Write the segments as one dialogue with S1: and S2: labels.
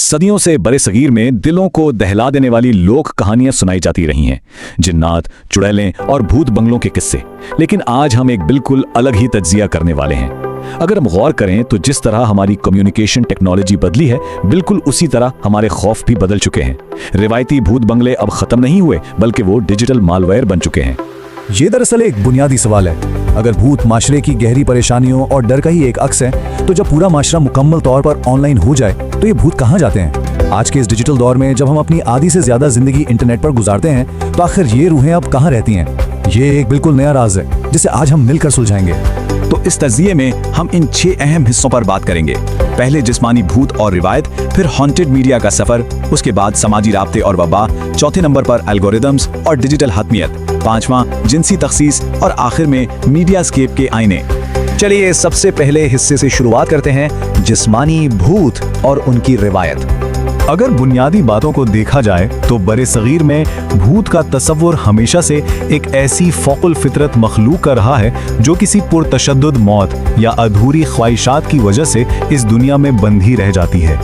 S1: सदियों से बड़े सगीर में दिलों को दहला देने वाली लोक कहानियां सुनाई जाती रही हैं, जिन्नात, चुड़ैलें और भूत बंगलों के किस्से। लेकिन आज हम एक बिल्कुल अलग ही तज्जिया करने वाले हैं। अगर हम गौर करें तो जिस तरह हमारी कम्युनिकेशन टेक्नोलॉजी बदली है, बिल्कुल उसी तरह हमारे खौफ भी बदल चुके हैं। रिवायती भूत बंगले अब खत्म नहीं हुए, बल्कि वो डिजिटल मालवेयर बन चुके हैं।
S2: ये दरअसल एक बुनियादी सवाल है। अगर भूत माशरे की गहरी परेशानियों और डर का ही एक अक्स है, तो जब पूरा माशरा मुकम्मल तौर पर ऑनलाइन हो जाए तो ये भूत कहाँ जाते हैं? आज के इस डिजिटल दौर में जब हम अपनी आधी से ज्यादा जिंदगी इंटरनेट पर गुजारते हैं, तो आखिर ये रूहें अब कहाँ रहती हैं? ये एक बिल्कुल नया राज है जिसे आज हम मिलकर सुलझाएंगे।
S1: तो इस तज़किये में हम इन 6 अहम हिस्सों पर बात करेंगे। पहले जिस्मानी भूत और रिवायत, फिर हॉन्टेड मीडिया का सफर, उसके बाद समाजी राब्ते और वबा, चौथे नंबर पर एल्गोरिदम्स और डिजिटल हतमियत, पांचवां जिनसी तखसीस और आखिर में मीडिया स्केप के आईने।
S2: चलिए सबसे पहले हिस्से से शुरुआत करते हैं, जिस्मानी भूत और उनकी रिवायत। अगर बुनियादी बातों को देखा जाए तो बड़े सगीर में भूत का तस्वुर हमेशा से एक ऐसी फौकुल फितरत मखलूक का रहा है जो किसी पुरतशद्दुद मौत या अधूरी ख्वाहिशात की वजह से इस दुनिया में बंधी रह जाती है।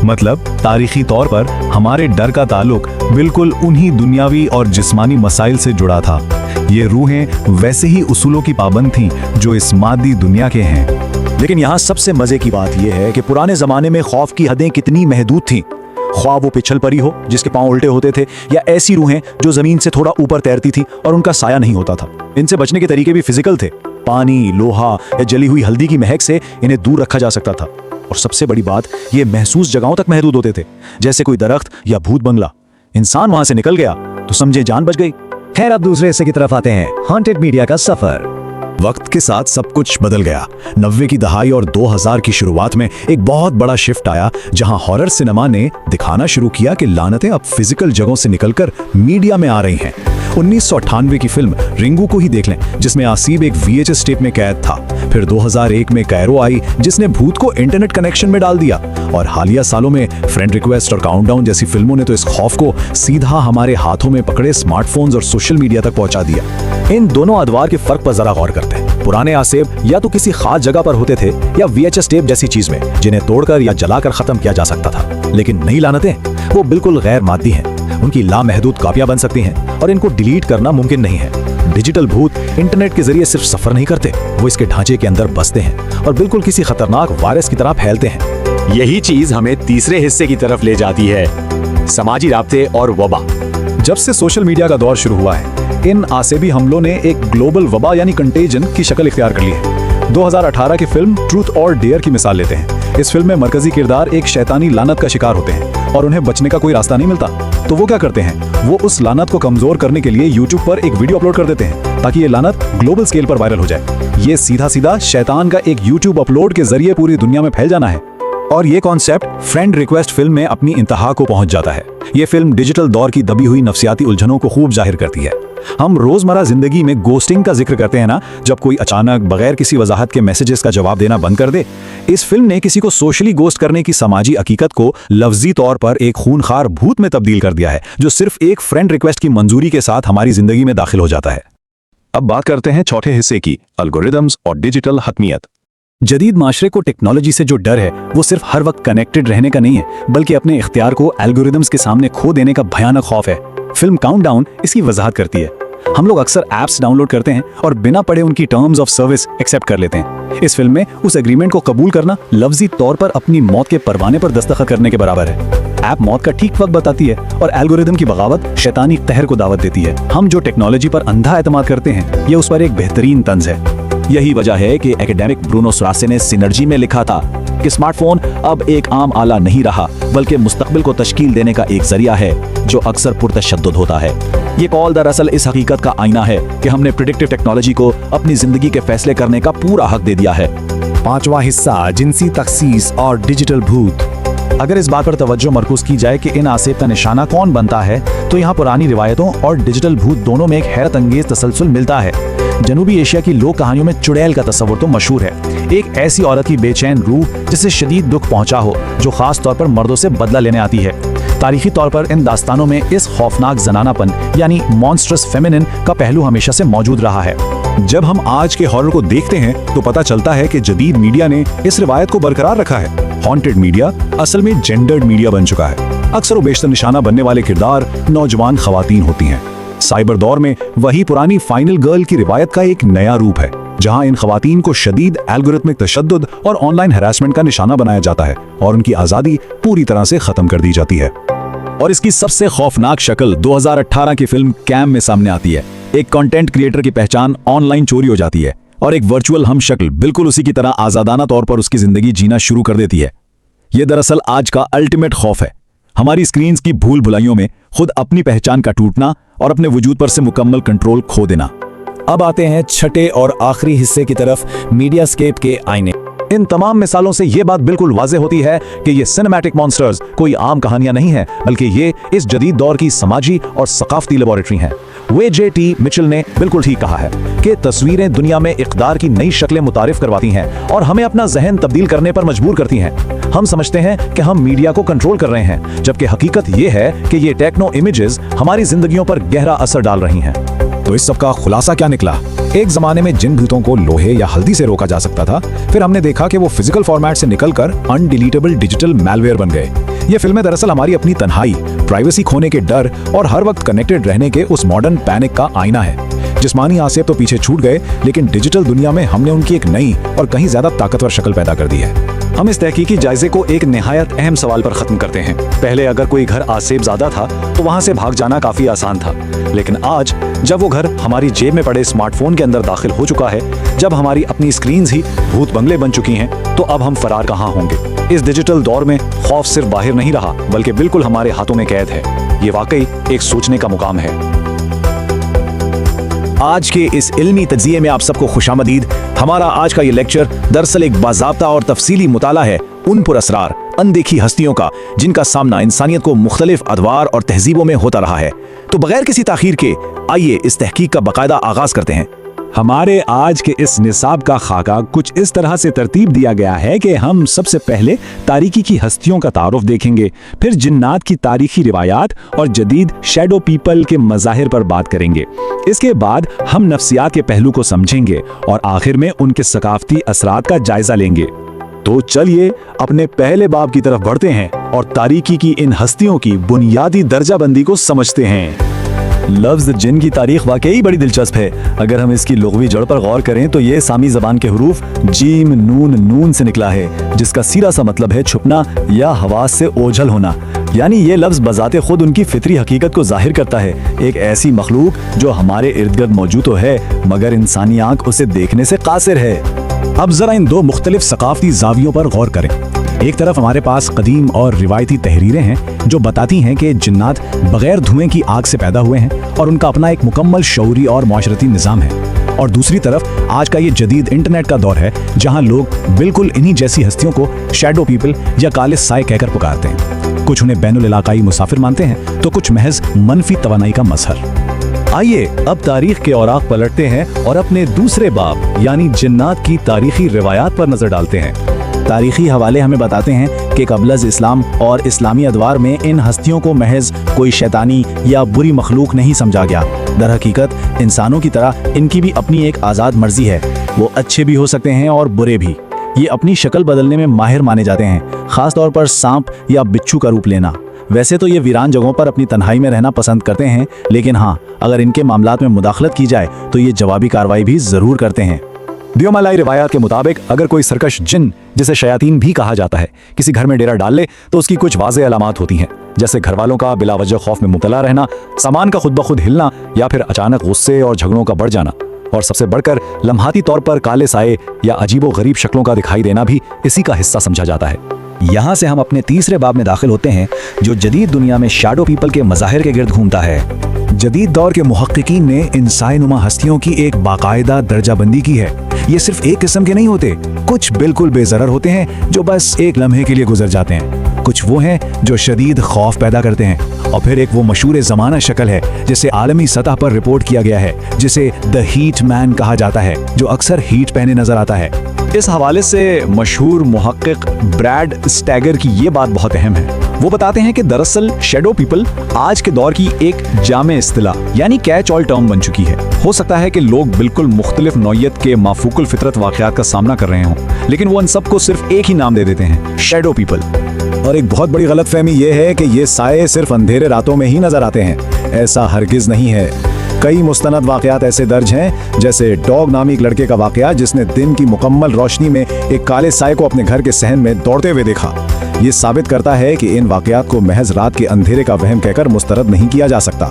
S2: मतलब तारीखी तौर पर हमारे डर का ताल्लुक बिल्कुल उन्हीं दुनियावी और जिस्मानी मसाइल से जुड़ा था। ये रूहें वैसे ही उसूलों की पाबंद थीं जो इस मादी दुनिया के हैं।
S3: लेकिन यहाँ सबसे मजे की बात यह है कि पुराने जमाने में खौफ की हदें कितनी महदूद थीं। ख्वाह वो पिछल परी हो जिसके पांव उल्टे होते थे, या ऐसी रूहें जो जमीन से थोड़ा ऊपर तैरती थी और उनका साया नहीं होता था। इनसे बचने के तरीके भी फिजिकल थे। पानी, लोहा या जली हुई हल्दी की महक से इन्हें दूर रखा जा सकता था। और सबसे बड़ी बात, ये महसूस जगहों तक महदूद होते थे, जैसे कोई दरख्त या भूत बंगला। इंसान वहां से निकल गया तो समझे जान बच गई।
S2: खैर, अब दूसरे हिस्से की तरफ आते हैं, हॉन्टेड मीडिया का सफर।
S3: वक्त के साथ सब कुछ बदल गया। 90 की दहाई और 2000 की शुरुआत में एक बहुत बड़ा शिफ्ट आया, जहां हॉरर सिनेमा ने दिखाना शुरू किया कि लानतें अब फिजिकल जगहों से निकलकर मीडिया में आ रही हैं। 1998 की फिल्म रिंगू को ही देख लें, जिसमें आसिब एक VHS टेप में कैद था। फिर 2001 में कैरो आई, जिसने भूत को इंटरनेट कनेक्शन में डाल दिया। और हालिया सालों में फ्रेंड रिक्वेस्ट और काउंटडाउन जैसी फिल्मों ने तो इस खौफ को सीधा हमारे हाथों में पकड़े स्मार्टफोन्स और सोशल मीडिया तक पहुंचा दिया। इन दोनों अदवार के फर्क पर जरा गौर करते हैं। पुराने आसिब या तो किसी खास जगह पर होते थे या VHS टेप जैसी चीज में, जिन्हें तोड़कर या जलाकर खत्म किया जा सकता था। लेकिन नई लानतें वो बिल्कुल गैर मादी हैं। उनकी लामहदूद कापियां बन सकती हैं और इनको डिलीट करना मुमकिन नहीं है। डिजिटल भूत इंटरनेट के जरिए सिर्फ सफर नहीं करते, वो इसके ढांचे के अंदर बसते हैं और बिल्कुल किसी खतरनाक वायरस की तरह फैलते हैं।
S4: यही चीज हमें तीसरे हिस्से की तरफ ले जाती है, समाजी राब्ते और वबा।
S2: जब से सोशल मीडिया का दौर शुरू हुआ है, इन आसेबी हमलों ने एक ग्लोबल वबा यानी कंटेजन की शक्ल इख्तियार कर ली है। 2018 की फिल्म ट्रूथ और डेयर की मिसाल लेते हैं। इस फिल्म में मरकजी किरदार एक शैतानी लानत का शिकार होते हैं और उन्हें बचने का कोई रास्ता नहीं मिलता। तो वो क्या करते हैं? वो उस लानत को कमजोर करने के लिए YouTube पर एक वीडियो अपलोड कर देते हैं ताकि ये लानत ग्लोबल स्केल पर वायरल हो जाए। ये सीधा सीधा शैतान का एक YouTube अपलोड के जरिए पूरी दुनिया में फैल जाना है। और ये कॉन्सेप्ट फ्रेंड रिक्वेस्ट फिल्म में अपनी इंतहा को पहुंच जाता है। ये फिल्म डिजिटल दौर की दबी हुई नफ्सियाती उलझनों को खूब जाहिर करती है। हम रोजमर्रा जिंदगी में गोस्टिंग का जिक्र करते हैं ना, जब कोई अचानक बगैर किसी वजाहत के मैसेजेस का जवाब देना बंद कर दे। इस फिल्म ने किसी को सोशली गोस्ट करने की समाजी हकीकत को लफ्जी तौर पर एक खूनखार भूत में तब्दील कर दिया है, जो सिर्फ एक फ्रेंड रिक्वेस्ट की मंजूरी के साथ हमारी जिंदगी में दाखिल हो जाता है।
S1: अब बात करते हैं चौथे हिस्से की, एल्गोरिदम्स और डिजिटल हतमियत।
S3: जदीद माशरे को टेक्नोलॉजी से जो डर है, वो सिर्फ हर वक्त कनेक्टेड रहने का नहीं है, बल्कि अपने इख्तियार को एल्गोरिदम्स के सामने खो देने का भयानक खौफ है। फिल्म काउंटडाउन इसकी वजाहत करती है। हम लोग अक्सर ऐप्स डाउनलोड करते हैं और बिना पढ़े उनकी टर्म्स ऑफ सर्विस एक्सेप्ट कर लेते हैं। इस फिल्म में उस एग्रीमेंट को कबूल करना लफ्जी तौर पर अपनी मौत के परवाने पर दस्तखत करने के बराबर है। ऐप मौत का ठीक वक्त बताती है और एल्गोरिदम की बगावत शैतानी कहर को दावत देती है। हम जो टेक्नोलॉजी पर अंधा एतमाद करते हैं, ये उस पर एक बेहतरीन तंज है।
S1: यही वजह है कि एकेडमिक ब्रूनो सरासे ने सिनर्जी में लिखा था कि स्मार्टफोन अब एक आम आला नहीं रहा, बल्कि मुस्तकबिल को तश्कील देने का एक जरिया है जो अक्सर पुरतशद्दुद होता है। ये कॉल दरअसल इस हकीकत का आईना है कि हमने प्रिडिक्टिव टेक्नोलॉजी को अपनी जिंदगी के फैसले करने का पूरा हक दे दिया है।
S2: पांचवा हिस्सा, जिनसी तखसीस और डिजिटल भूत। अगर इस बात पर तवज्जो मरकूज की जाए कि इन आसेब का निशाना कौन बनता है, तो यहाँ पुरानी रिवायतों और डिजिटल भूत दोनों में एक हैरत अंगेज तसलसल मिलता है। जनूबी एशिया की लोक कहानियों में चुड़ैल का तस्वुर तो मशहूर है। एक ऐसी औरत की बेचैन रूह जिसे शदीद दुख पहुंचा हो, जो खास तौर पर मर्दों से बदला लेने आती है। तारीखी तौर पर इन दास्तानों में इस खौफनाक जनानापन यानी मॉन्स्ट्रस फेमिनिन का पहलू हमेशा से मौजूद रहा है।
S3: जब हम आज के हॉरर को देखते हैं तो पता चलता है कि जदीद मीडिया ने इस रिवायत को बरकरार रखा है।
S2: हॉन्टेड मीडिया असल में जेंडर्ड मीडिया बन चुका है। अक्सर बेशतर निशाना बनने वाले किरदार नौजवान खवातीन होती हैं। साइबर दौर में वही पुरानी फाइनल गर्ल की रिवायत का एक नया रूप है, जहां इन खवातीन को शदीद एल्गोरिथमिक तशद्दुद और ऑनलाइन हैरेसमेंट का निशाना बनाया जाता है और उनकी आज़ादी पूरी तरह से खत्म कर दी जाती है।
S3: और इसकी सबसे खौफनाक शक्ल 2018 की फिल्म कैम में सामने आती है। एक कंटेंट क्रिएटर की पहचान ऑनलाइन चोरी हो जाती है और एक वर्चुअल हम शक्ल बिल्कुल उसी की तरह आजादाना तौर पर उसकी जिंदगी जीना शुरू कर देती है। यह दरअसल आज का अल्टीमेट खौफ है, हमारी स्क्रीन्स की भूल भुलाइयों में खुद अपनी पहचान का टूटना और अपने वजूद पर से मुकम्मल कंट्रोल खो देना।
S2: अब आते हैं छठे और आखिरी हिस्से की तरफ, मीडियास्केप के आईने। इन तमाम मिसालों से ये बात बिल्कुल वाज़ेह होती है कि ये सिनेमैटिक मॉन्स्टर्स कोई आम कहानियां नहीं है, बल्कि ये इस जदीद दौर की समाजी और सकाफती लेबोरेटरी हैं। जे.टी. मिचेल ने बिल्कुल ठीक कहा है कि तस्वीरें दुनिया में इक़्तिदार की नई शक्लें मुतारिफ करवाती हैं और हमें अपना जहन तब्दील करने पर मजबूर करती हैं। हम समझते हैं कि हम मीडिया को कंट्रोल कर रहे हैं, जबकि हकीकत ये है कि ये टेक्नो इमेजेस हमारी जिंदगियों पर गहरा असर डाल रही हैं।
S3: तो इस सब का खुलासा क्या निकला?
S2: एक जमाने में जिन भूतों को लोहे या हल्दी से रोका जा सकता था, फिर हमने देखा कि वो फिजिकल फॉर्मेट से निकलकर अनडिलीटेबल डिजिटल मैलवेयर बन गए। ये फिल्में दरअसल हमारी अपनी तन्हाई, प्राइवेसी खोने के डर और हर वक्त कनेक्टेड रहने के उस मॉडर्न पैनिक का आईना है। जिस्मानी आसेब तो पीछे छूट गए, लेकिन डिजिटल दुनिया में हमने उनकी एक नई और कहीं ज्यादा ताकतवर शक्ल पैदा कर दी है।
S1: हम इस तहकीकी जायजे को एक निहायत अहम सवाल पर ख़त्म करते हैं। पहले अगर कोई घर आसेब ज़्यादा था तो वहाँ से भाग जाना काफ़ी आसान था, लेकिन आज जब वो घर हमारी जेब में पड़े स्मार्टफोन के अंदर दाखिल हो चुका है, जब हमारी अपनी स्क्रीन्स ही भूत बंगले बन चुकी हैं, तो अब हम फरार कहाँ होंगे। इस डिजिटल दौर में खौफ सिर्फ बाहर नहीं रहा, बल्कि बिल्कुल हमारे हाथों में कैद है। ये वाकई एक सोचने का मुकाम है।
S3: आज के इस इल्मी तज्जिये में आप सबको खुशामदीद। हमारा आज का ये लेक्चर दरअसल एक बाज़ाब्ता और तफसीली मुताला है उन पुरअसरार अनदेखी हस्तियों का, जिनका सामना इंसानियत को मुख्तलिफ अदवार और तहजीबों में होता रहा है। तो बगैर किसी ताखीर के आइए इस तहकीक का बाकायदा आगाज करते हैं।
S1: हमारे आज के इस निसाब का खाका कुछ इस तरह से तरतीब दिया गया है कि हम सबसे पहले तारीकी की हस्तियों का तारुफ देखेंगे, फिर जिन्नात की तारीखी रिवायात और जदीद शैडो पीपल के मज़ाहिर पर बात करेंगे। इसके बाद हम नफ्सियात के पहलू को समझेंगे और आखिर में उनके सकाफती असरात का जायजा लेंगे। तो चलिए अपने पहले बाब की तरफ बढ़ते हैं और तारीकी की इन हस्तियों की बुनियादी दर्जाबंदी को समझते हैं।
S5: लफ्ज़ जिन की तारीख वाकई बड़ी दिलचस्प है। अगर हम इसकी लुग़वी जड़ पर गौर करें तो ये सामी ज़बान के हरूफ जीम नून नून से निकला है, जिसका सीधा सा मतलब है छुपना या हवास से ओझल होना। यानी ये लफ्ज़ बज़ाते खुद उनकी फितरी हकीकत को जाहिर करता है, एक ऐसी मखलूक जो हमारे इर्द गिर्द मौजूद तो है, मगर इंसानी आँख उसे देखने से कासिर है।
S2: अब जरा इन दो मुख्तलिफ सकाफती जावियों पर गौर करें। एक तरफ हमारे पास कदीम और रिवायती तहरीरें हैं जो बताती हैं कि जिन्नात बगैर धुएं की आग से पैदा हुए हैं और उनका अपना एक मुकम्मल शऊरी और माशरती निज़ाम है। और दूसरी तरफ आज का ये जदीद इंटरनेट का दौर है, जहां लोग बिल्कुल इन्हीं जैसी हस्तियों को शैडो पीपल या काले साए कहकर पुकारते हैं। कुछ उन्हें बैनुल इलाकाई मुसाफिर मानते हैं तो कुछ महज मनफी तवानाई का मजहर।
S5: आइए अब तारीख के औराक पलटते हैं और अपने दूसरे बाब यानी जिन्नात की तारीखी रिवायात पर नजर डालते हैं।
S3: तारीखी हवाले हमें बताते हैं कि कबल इस्लाम और इस्लामी अदवार में इन हस्तियों को महज कोई शैतानी या बुरी मखलूक नहीं समझा गया। दर हकीकत इंसानों की तरह इनकी भी अपनी एक आज़ाद मर्जी है। वो अच्छे भी हो सकते हैं और बुरे भी। ये अपनी शक्ल बदलने में माहिर माने जाते हैं, ख़ास तौर पर सांप या बिच्छू का रूप लेना। वैसे तो ये वीरान जगहों पर अपनी तन्हाई में रहना पसंद करते हैं, लेकिन हाँ, अगर इनके मामलात में मुदाखलत की जाए तो ये जवाबी कार्रवाई भी ज़रूर करते हैं।
S2: दियोमलाई रिवायात के मुताबिक अगर कोई सरकश जिन, जिसे शयातीन भी कहा जाता है, किसी घर में डेरा डाल ले तो उसकी कुछ वाज़ेह अलामात होती हैं, जैसे घर वालों का बिला वजह खौफ में मुब्तला रहना, सामान का खुद ब खुद हिलना या फिर अचानक गुस्से और झगड़ों का बढ़ जाना। और सबसे बढ़कर लम्हाती तौर पर काले साए या अजीबो गरीब शक्लों का दिखाई देना भी इसी का हिस्सा समझा जाता है।
S3: यहाँ से हम अपने तीसरे बाब में दाखिल होते हैं, जो जदीद दुनिया में शैडो पीपल के मज़ाहिर के गिर्द घूमता है। जदीद दौर के मुहक्किकीन ने इन साए-नुमा हस्तियों की एक बाकायदा दर्जाबंदी की है। ये सिर्फ एक किस्म के नहीं होते, कुछ बिल्कुल बेज़रर होते हैं जो बस एक लम्हे के लिए गुजर जाते हैं। कुछ वो हैं जो शदीद खौफ पैदा करते हैं, और फिर एक वो मशहूर ज़माना शक्ल है जिसे आलमी सतह पर रिपोर्ट किया गया है, जिसे द हीट मैन कहा जाता है, जो अक्सर हीट पहने नजर आता है।
S2: इस हवाले से मशहूर मुहक्किक ब्रैड स्टैगर की ये बात बहुत अहम है। वो बताते हैं कि दरअसल शैडो पीपल आज के दौर की एक जामे इस्तिलाह यानी कैच ऑल टर्म बन चुकी है। हो सकता है कि लोग बिल्कुल मुख्तलिफ नौइयत के माफूकुल फितरत वाक़यात का सामना कर रहे हों, लेकिन वो इन सबको सिर्फ एक ही नाम दे देते हैं, शैडो पीपल।
S3: और एक बहुत बड़ी गलतफहमी ये है कि ये साए सिर्फ अंधेरे रातों में ही नजर आते हैं। ऐसा हरगिज नहीं है। कई मुस्तनद वाक़यात ऐसे दर्ज हैं, जैसे डॉग नामी एक लड़के का वाक़या जिसने दिन की मुकम्मल रोशनी में एक काले साए को अपने घर के सहन में दौड़ते हुए देखा। ये साबित करता है कि इन वाक़यात को महज रात के अंधेरे का वहम कहकर मुस्तरद नहीं किया जा सकता।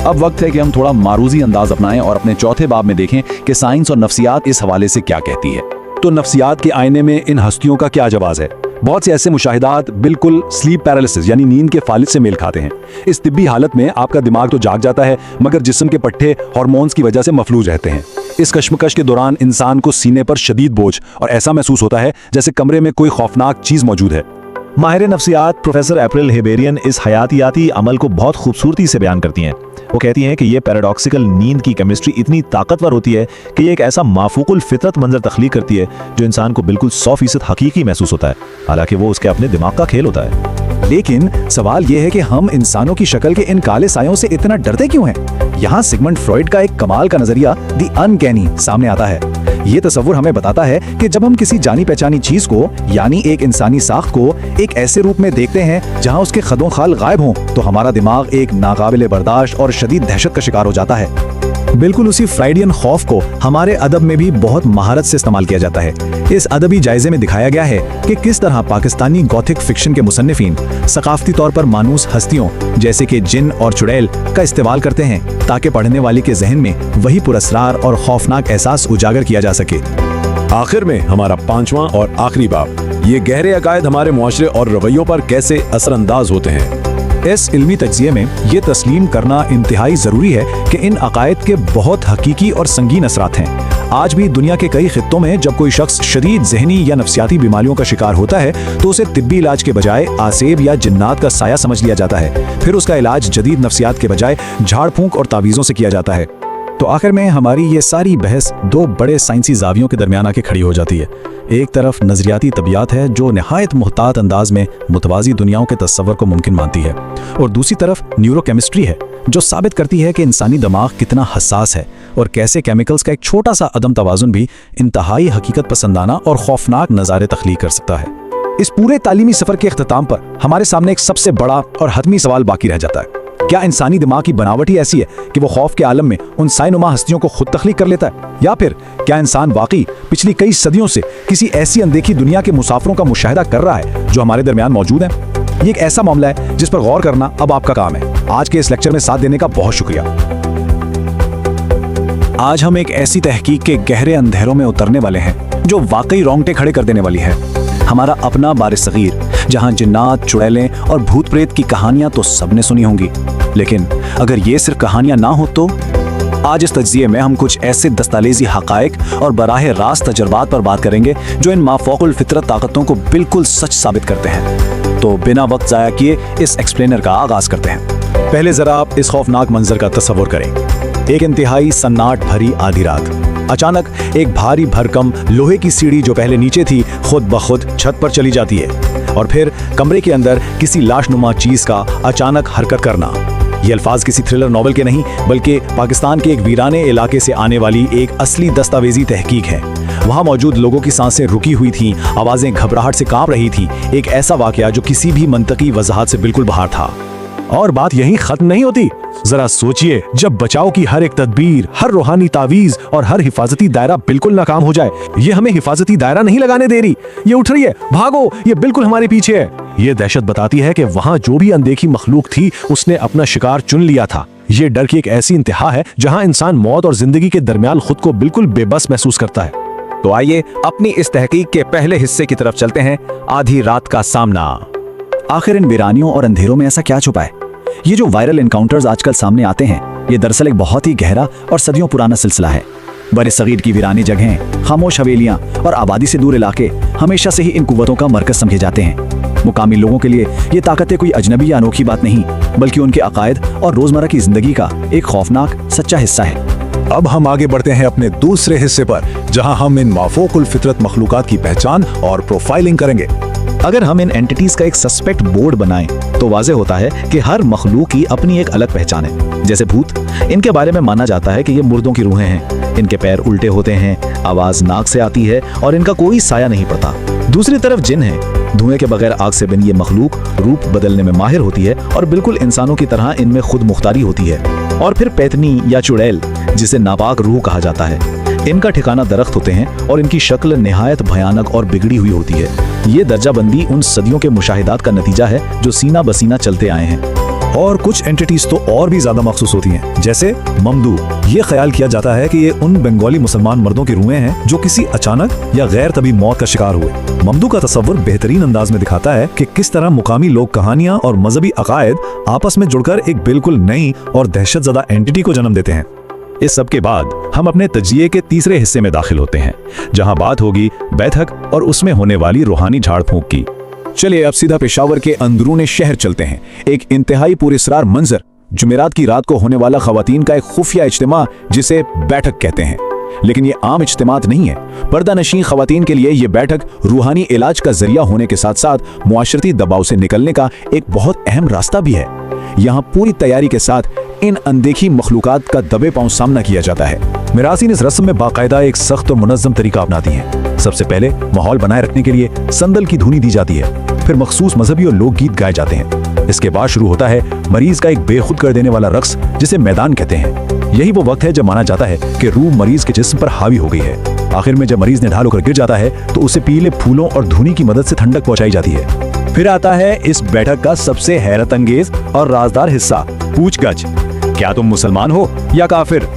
S2: अब वक्त है कि हम थोड़ा मारूजी अंदाज अपनाएं और अपने चौथे बाब में देखें कि साइंस और नफ्सियात इस हवाले से क्या कहती है। तो नफ्सियात के आईने में इन हस्तियों का क्या जवाब है? बहुत से ऐसे मुशाहिदात बिल्कुल स्लीप पैरालिसिस यानी नींद के फालिज से मेल खाते हैं। इस तिब्बी हालत में आपका दिमाग तो जाग जाता है, मगर जिस्म के पट्टे हार्मोन्स की वजह से मफलूज रहते हैं। इस कश्मकश के दौरान इंसान को सीने पर शदीद बोझ और ऐसा महसूस होता है जैसे कमरे में कोई खौफनाक चीज मौजूद है।
S6: माहिर नफ्सियात प्रोफेसर एप्रिल हेबेरियन इस हयातियाती अमल को बहुत खूबसूरती से बयान करती हैं। वो कहती हैं कि ये पैराडॉक्सिकल नींद की केमिस्ट्री इतनी ताकतवर होती है कि ये एक ऐसा माफूकुल फितरत मंजर तख्लीक करती है जो इंसान को बिल्कुल 100% हकीकी महसूस होता है, हालांकि वो उसके अपने दिमाग का खेल होता है।
S2: लेकिन सवाल यह है कि हम इंसानों की शक्ल के इन काले सायों से इतना डरते क्यों हैं? यहाँ सिगमंड फ्रॉइड का एक कमाल का नजरिया दी अनकैनी सामने आता है। ये तस्वुर हमें बताता है कि जब हम किसी जानी पहचानी चीज को यानी एक इंसानी साख्त को एक ऐसे रूप में देखते हैं जहां उसके खदों खाल गायब हों, तो हमारा दिमाग एक नाकाबिले बर्दाश्त और शदीद दहशत का शिकार हो जाता है।
S3: बिल्कुल उसी फ्राइडियन खौफ को हमारे अदब में भी बहुत महारत से इस्तेमाल किया जाता है। इस अदबी जायजे में दिखाया गया है कि किस तरह पाकिस्तानी गॉथिक फिक्शन के मुसन्निफीन सकाफती तौर पर मानूस हस्तियों जैसे कि जिन और चुड़ैल का इस्तेमाल करते हैं ताकि पढ़ने वाले के जहन में वही पुरस्रार और खौफनाक एहसास उजागर किया जा सके।
S7: आखिर में हमारा 5वां और आखिरी बाब, ये गहरे अकायद हमारे मुआशरे और रवैयों पर कैसे असरअंदाज होते हैं।
S2: इस इल्मी तज्जिये में ये तस्लीम करना इंतहाई ज़रूरी है कि इन अकायद के बहुत हकीकी और संगीन असरात हैं। आज भी दुनिया के कई खित्तों में जब कोई शख्स शदीद जहनी या नफ्सियाती बीमारियों का शिकार होता है तो उसे तिब्बी इलाज के बजाय आसेब या जिन्नात का साया समझ लिया जाता है। फिर उसका इलाज जदीद नफ्सियात के बजाय झाड़ फूंक और तावीज़ों से किया जाता है। तो आखिर में हमारी ये सारी बहस दो बड़े साइंसी जावियों के दरमियान आके खड़ी हो जाती है। एक तरफ नज़रियाती तबियात है जो नहायत मुहतात अंदाज में मुतवाज़ी दुनियाओं के तस्वर को मुमकिन मानती है, और दूसरी तरफ न्यूरोकेमिस्ट्री है जो साबित करती है कि इंसानी दिमाग कितना हसास है और कैसे केमिकल्स का एक छोटा सा अदम तवाज़ुन भी इंतहाई हकीकत पसंदाना और खौफनाक नज़ारे तख्लीक कर सकता है। इस पूरे तालीमी सफ़र के इख्तिताम पर हमारे सामने एक सबसे बड़ा और हतमी सवाल बाकी रह जाता है। क्या इंसानी दिमाग की बनावट ही ऐसी है कि वो खौफ के आलम में उन साइनुमा हस्तियों को खुद तख्लीक कर लेता है, या फिर क्या इंसान वाकई पिछली कई सदियों से किसी ऐसी अनदेखी दुनिया के मुसाफिरों का मुशाहिदा कर रहा है जो हमारे दरमियान मौजूद है? ये एक ऐसा मामला है जिस पर गौर करना अब आपका काम है। आज के इस लेक्चर में साथ देने का बहुत शुक्रिया। आज हम एक ऐसी तहकीक के गहरे अंधेरों में उतरने वाले हैं जो वाकई रोंगटे खड़े कर देने वाली है। हमारा अपना बार-ए-सगीर, जहां जिन्नात, चुड़ैलें और भूत प्रेत की कहानियां तो सबने सुनी होंगी, लेकिन अगर ये सिर्फ कहानियां ना हो तो? आज इस तज्जिये में हम कुछ ऐसे दस्तावेजी हकायक और बराह रास्त तजर्बात पर बात करेंगे जो इन माफौकुल फितरत ताकतों को बिल्कुल सच साबित करते हैं। तो बिना वक्त ज़ाया किए इस एक्सप्लेनर का आगाज करते हैं। पहले जरा आप इस खौफनाक मंजर का तस्वुर करें। एक इंतहाई सन्नाट भरी आधी रात, अचानक एक भारी भरकम लोहे की सीढ़ी जो पहले नीचे थी खुद ब खुद छत पर चली जाती है, और फिर कमरे के अंदर किसी लाशनुमा चीज का अचानक हरकत करना। ये अल्फाज किसी थ्रिलर नॉवल के नहीं बल्कि पाकिस्तान के एक वीराने इलाके से आने वाली एक असली दस्तावेजी तहकीक है। वहाँ मौजूद लोगों की सांसें रुकी हुई थीं, आवाजें घबराहट से कांप रही थीं। एक ऐसा वाकया जो किसी भी मंतकी वजाहत से बिल्कुल बाहर था।
S6: और बात यहीं खत्म नहीं होती। जरा सोचिए, जब बचाव की हर एक तदबीर, हर रूहानी तावीज और हर हिफाजती दायरा बिल्कुल नाकाम हो जाए। ये हमें हिफाजती दायरा नहीं लगाने दे रही। ये उठ रही है, भागो, ये बिल्कुल हमारे पीछे है। ये दहशत बताती है कि वहाँ जो भी अनदेखी मखलूक थी उसने अपना शिकार चुन लिया था। ये डर की एक ऐसी इंतहा है जहाँ इंसान मौत और जिंदगी के दरमियान खुद को बिल्कुल बेबस महसूस करता है।
S4: तो आइए अपनी इस तहकीक के पहले हिस्से की तरफ चलते हैं, आधी रात का सामना।
S5: आखिर इन वीरानियों और अंधेरों में ऐसा क्या छुपा है? ये जो वायरल एनकाउंटर्स आजकल सामने आते हैं, ये दरअसल एक बहुत ही गहरा और सदियों पुराना सिलसिला है। बरे-सगीर की वीरानी जगहें, खामोश हवेलियां और आबादी से दूर इलाके हमेशा से ही इन कुव्वतों का मरकज समझे जाते हैं। मुकामी लोगों के लिए ये ताकतें कोई अजनबी या अनोखी बात नहीं, बल्कि उनके अकायद और रोजमर्रा की जिंदगी का एक खौफनाक सच्चा हिस्सा है।
S2: अब हम आगे बढ़ते हैं अपने दूसरे हिस्से पर, जहां हम इन माफूकुल फितरत मखलूकात की पहचान और प्रोफाइलिंग करेंगे। अगर हम इन एंटिटीज का एक सस्पेक्ट बोर्ड बनाएं तो वाज़ेह होता है कि हर मखलूक की अपनी एक अलग पहचान है। जैसे भूत, इनके बारे में माना जाता है कि ये मुर्दों की रूहें हैं, इनके पैर उल्टे होते हैं, आवाज नाक से आती है और इनका कोई साया नहीं पड़ता। दूसरी तरफ जिन है, धुएं के बगैर आग से बनी ये मखलूक रूप बदलने में माहिर होती है और बिल्कुल इंसानों की तरह इनमें खुद मुख्तारी होती है। और फिर पैतनी या चुड़ैल, जिसे नापाक रूह कहा जाता है, इनका ठिकाना दरख्त होते हैं और इनकी शक्ल निहायत भयानक और बिगड़ी हुई होती है। ये दर्जाबंदी उन सदियों के मुशाहिदात का नतीजा है जो सीना बसीना चलते आए हैं।
S3: और कुछ एंटिटीज तो और भी ज्यादा मखसूस होती हैं, जैसे ममदू। ये ख्याल किया जाता है कि ये उन बंगाली मुसलमान मर्दों की रूहें हैं जो किसी अचानक या गैर तभी मौत का शिकार हुए। ममदू का तस्वुर बेहतरीन अंदाज में दिखाता है कि किस तरह मुकामी लोग कहानियां और मजहबी अकायद आपस में जुड़कर एक बिल्कुल नई और दहशतज़दा एंटिटी को जन्म देते हैं।
S1: इस सब के बाद हम अपने तजिए के तीसरे हिस्से में दाखिल होते हैं, जहां बात होगी बैठक और उसमें होने वाली रूहानी झाड़ फूंक की। चलिए अब सीधा पेशावर के अंदरूने शहर चलते हैं। एक इंतहाई पुरस्कार मंजर, जुमेरात की रात को होने वाला खवातीन का एक खुफिया इज्तिमा जिसे बैठक कहते हैं। लेकिन ये आम इज्तिमात नहीं है। पर्दा नशीं खवातीन के लिए ये बैठक रूहानी इलाज का जरिया होने के साथ साथ मुआशरती दबाव से निकलने का एक बहुत अहम रास्ता भी है। यहाँ पूरी तैयारी के साथ इन अनदेखी मखलूकात का दबे पांव सामना किया जाता है।
S3: मिरासीन इस रस्म में बाकायदा एक सख्त और मुनज़्ज़म तरीका अपनाती हैं। सबसे पहले माहौल बनाए रखने के लिए संदल की धुनी दी जाती है, फिर मखसूस मजहबी और लोकगीत गाए जाते हैं। इसके बाद शुरू होता है मरीज का एक बेखुद कर देने वाला रक्स, जिसे मैदान कहते हैं। यही वो वक्त है जब माना जाता है कि रूह मरीज के जिस्म पर हावी हो गई है। आखिर में जब मरीज निढाल होकर गिर जाता है तो उसे पीले फूलों और धुनी की मदद से ठंडक पहुंचाई जाती है।
S5: फिर आता है इस बैठक का सबसे हैरत अंगेज और राजदार हिस्सा, पूछगछ। क्या तुम मुसलमान हो या काफिर?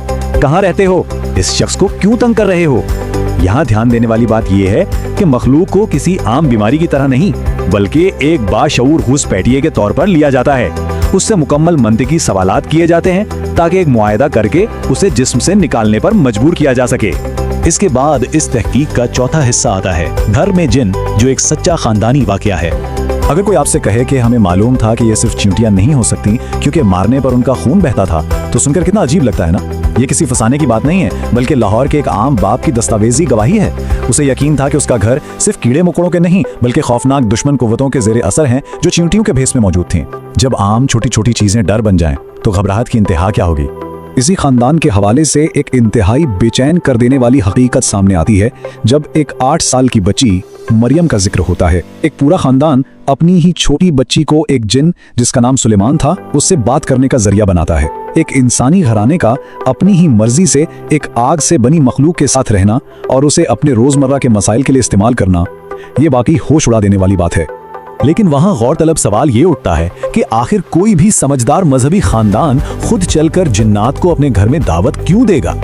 S5: कहाँ रहते हो? इस शख्स को क्यों तंग कर रहे हो? यहाँ ध्यान देने वाली बात यह है कि मखलूक को किसी आम बीमारी की तरह नहीं, बल्कि एक बाशऊर घुसपैठिए के तौर पर लिया जाता है। उससे मुकम्मल मंतिकी सवालात किए जाते हैं ताकि एक मुआयदा करके उसे जिस्म से निकालने पर मजबूर किया जा सके।
S2: इसके बाद इस तहकीक का चौथा हिस्सा आता है, घर में जिन, जो एक सच्चा खानदानी वाकया है।
S3: अगर कोई आपसे कहे कि हमें मालूम था कि ये सिर्फ चींटियां नहीं हो सकती क्योंकि मारने पर उनका खून बहता था, तो सुनकर कितना अजीब लगता है ना। ये किसी फसाने की बात नहीं है, बल्कि लाहौर के एक आम बाप की दस्तावेजी गवाही है। उसे यकीन था कि उसका घर सिर्फ कीड़े मकोड़ों के नहीं, बल्कि खौफनाक दुश्मन कुव्वतों के जेर असर हैं जो चींटियों के भेस में मौजूद थीं। जब आम छोटी छोटी चीजें डर बन जाएं, तो घबराहट की इंतहा क्या होगी। इसी खानदान के हवाले से एक इंतहाई बेचैन कर देने वाली हकीकत सामने आती है जब एक 8 साल की बच्ची मरियम का जिक्र होता है। एक पूरा खानदान अपनी ही छोटी बच्ची को एक जिन, जिसका नाम सुलेमान था, उससे बात करने का जरिया बनाता है। एक इंसानी घराने का अपनी ही मर्जी से एक आग से बनी मखलूक के साथ रहना और उसे अपने रोजमर्रा के मसाइल के लिए इस्तेमाल करना, ये वाकई होश उड़ा देने वाली बात है।
S5: लेकिन वहां गौरतलब सवाल ये उठता है कि आखिर कोई भी समझदार मजहबी खानदान खुद चलकर जिन्नात को अपने घर में दावत क्यों देगा।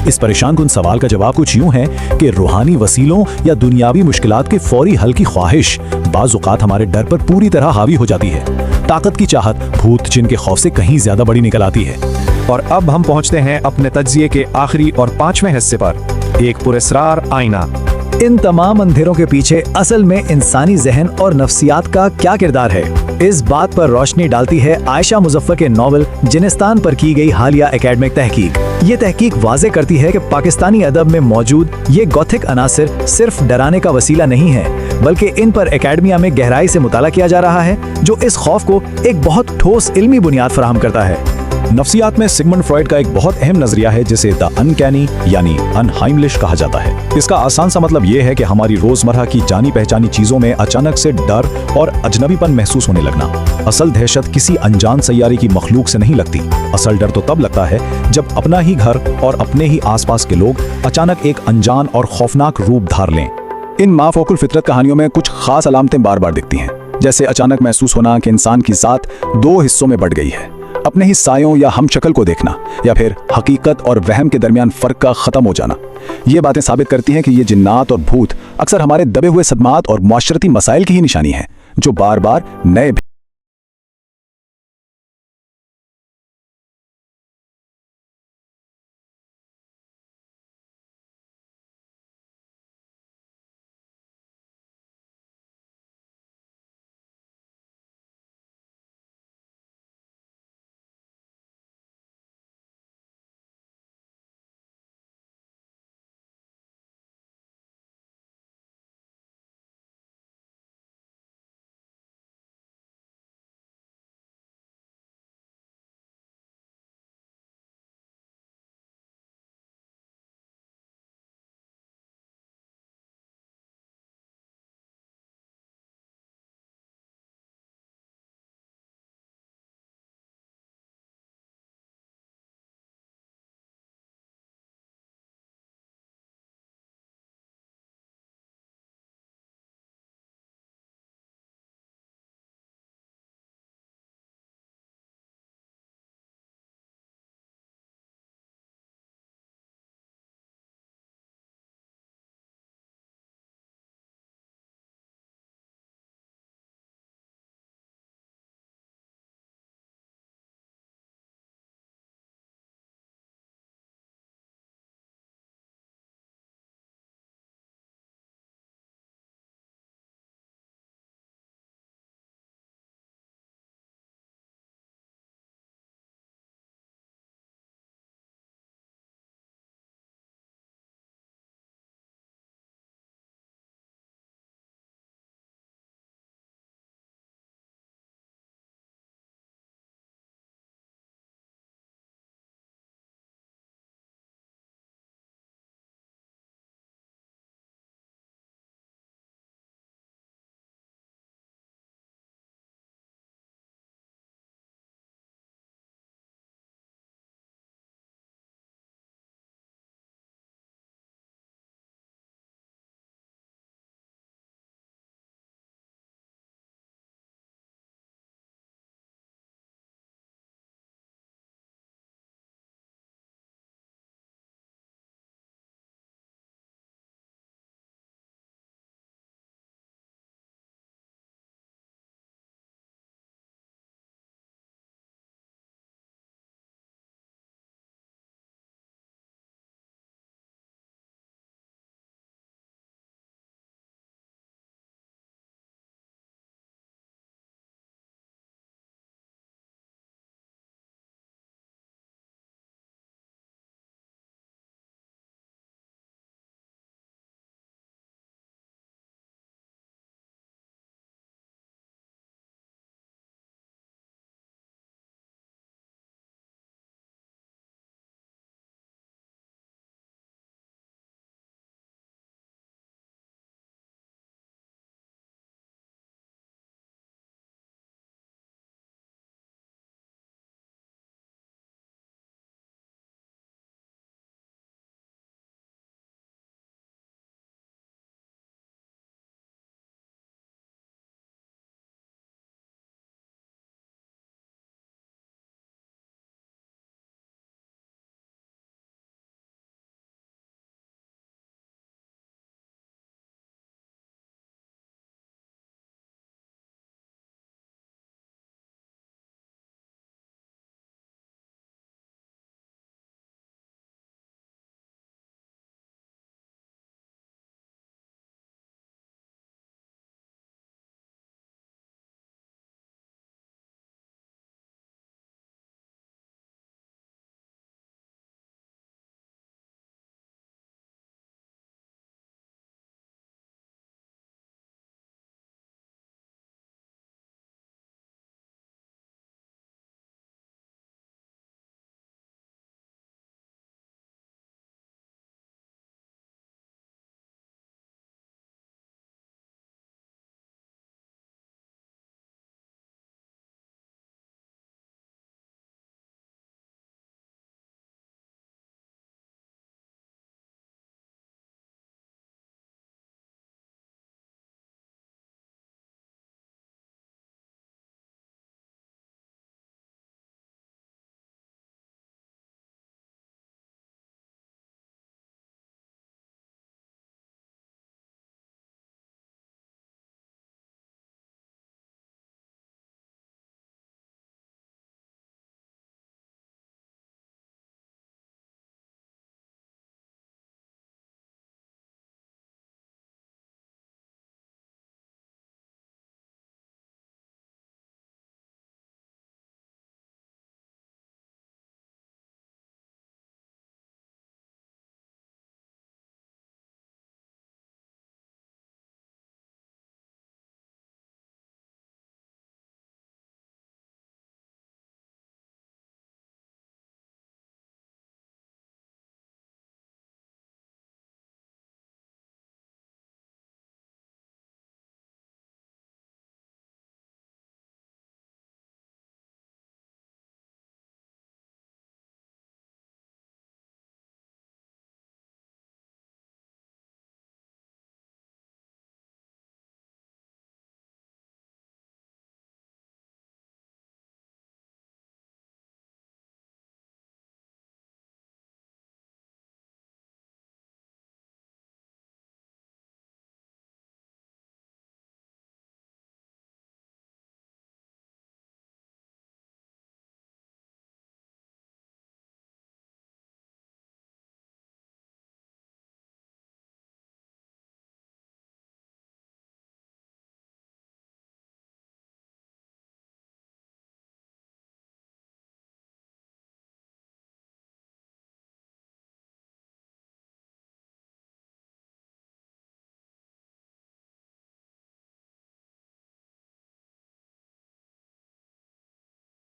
S5: इस परेशान कुन सवाल का जवाब कुछ यूं है कि रूहानी वसीलों या दुनियावी मुश्किलात के फौरी हल की ख्वाहिश बाज़ औक़ात हमारे डर पर पूरी तरह हावी हो जाती है। ताकत की चाहत भूत जिन के खौफ से कहीं ज्यादा बड़ी निकल आती है।
S6: और अब हम पहुंचते हैं अपने तज्जिए के आखिरी और 5वें हिस्से पर, एक पुरस्कार आईना।
S5: इन तमाम अंधेरों के पीछे असल में इंसानी जहन और नफ्सियात का क्या किरदार है, इस बात पर रोशनी डालती है आयशा मुजफ्फर के नॉवल जिनिस्तान पर की गई हालिया एकेडमिक तहकीक। ये तहकीक वाजे करती है कि पाकिस्तानी अदब में मौजूद ये गॉथिक अनासिर सिर्फ डराने का वसीला नहीं है, बल्कि इन पर एकेडमिया में गहराई से मुताला किया जा रहा है, जो इस खौफ को एक बहुत ठोस इल्मी बुनियाद फराहम करता है।
S2: नफ्सियात में सिगमंड फ्रॉइड का एक बहुत अहम नजरिया है जिसे द अनकैनी यानी अनहाइमलिश कहा जाता है। इसका आसान सा मतलब यह है कि हमारी रोजमर्रा की जानी पहचानी चीजों में अचानक से डर और अजनबीपन महसूस होने लगना। असल दहशत किसी अनजान सैयारे की मखलूक से नहीं लगती। असल डर तो तब लगता है जब अपना ही घर और अपने ही आसपास के लोग अचानक एक अनजान और खौफनाक रूप धार लें। इन माफौकुल फितरत कहानियों में कुछ खास अलामतें बार बार दिखती हैं, जैसे अचानक महसूस होना कि इंसान की ज़ात 2 हिस्सों में बढ़ गई है, अपने ही सायों या हम शक्ल को देखना, या फिर हकीकत और वहम के दरमियान फर्क का खत्म हो जाना। ये बातें साबित करती हैं कि ये जिन्नात और भूत अक्सर हमारे दबे हुए सदमात और मुआशरती मसाइल की ही निशानी है, जो बार बार नए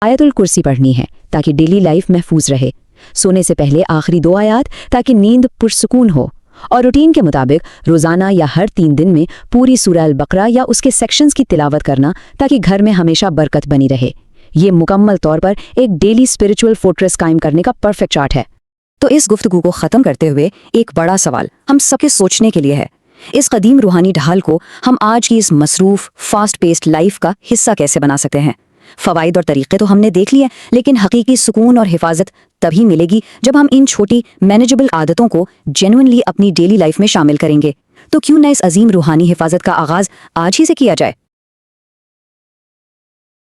S8: आयतुल कुर्सी पढ़नी है ताकि डेली लाइफ महफूज रहे, सोने से पहले आखिरी 2 आयात ताकि नींद पुरसुकून हो, और रूटीन के मुताबिक रोज़ाना या हर 3 दिन में पूरी सूरह अल बकरा या उसके सेक्शंस की तिलावत करना ताकि घर में हमेशा बरकत बनी रहे। ये मुकम्मल तौर पर एक डेली स्पिरिचुअल फोर्ट्रेस कायम करने का परफेक्ट चार्ट है। तो इस गुफ्तगू को ख़त्म करते हुए एक बड़ा सवाल हम सबके सोचने के लिए है, इस कदीम रूहानी ढाल को हम आज की इस मसरूफ़ फास्ट पेस्ड लाइफ का हिस्सा कैसे बना सकते हैं? फ़वाइद और तरीक़े तो हमने देख लिए, लेकिन हकीकी सुकून और हिफाजत तभी मिलेगी जब हम इन छोटी मैनेजेबल आदतों को जेन्युइनली अपनी डेली लाइफ में शामिल करेंगे। तो क्यों न इस अजीम रूहानी हिफाजत का आगाज़ आज ही से किया जाए।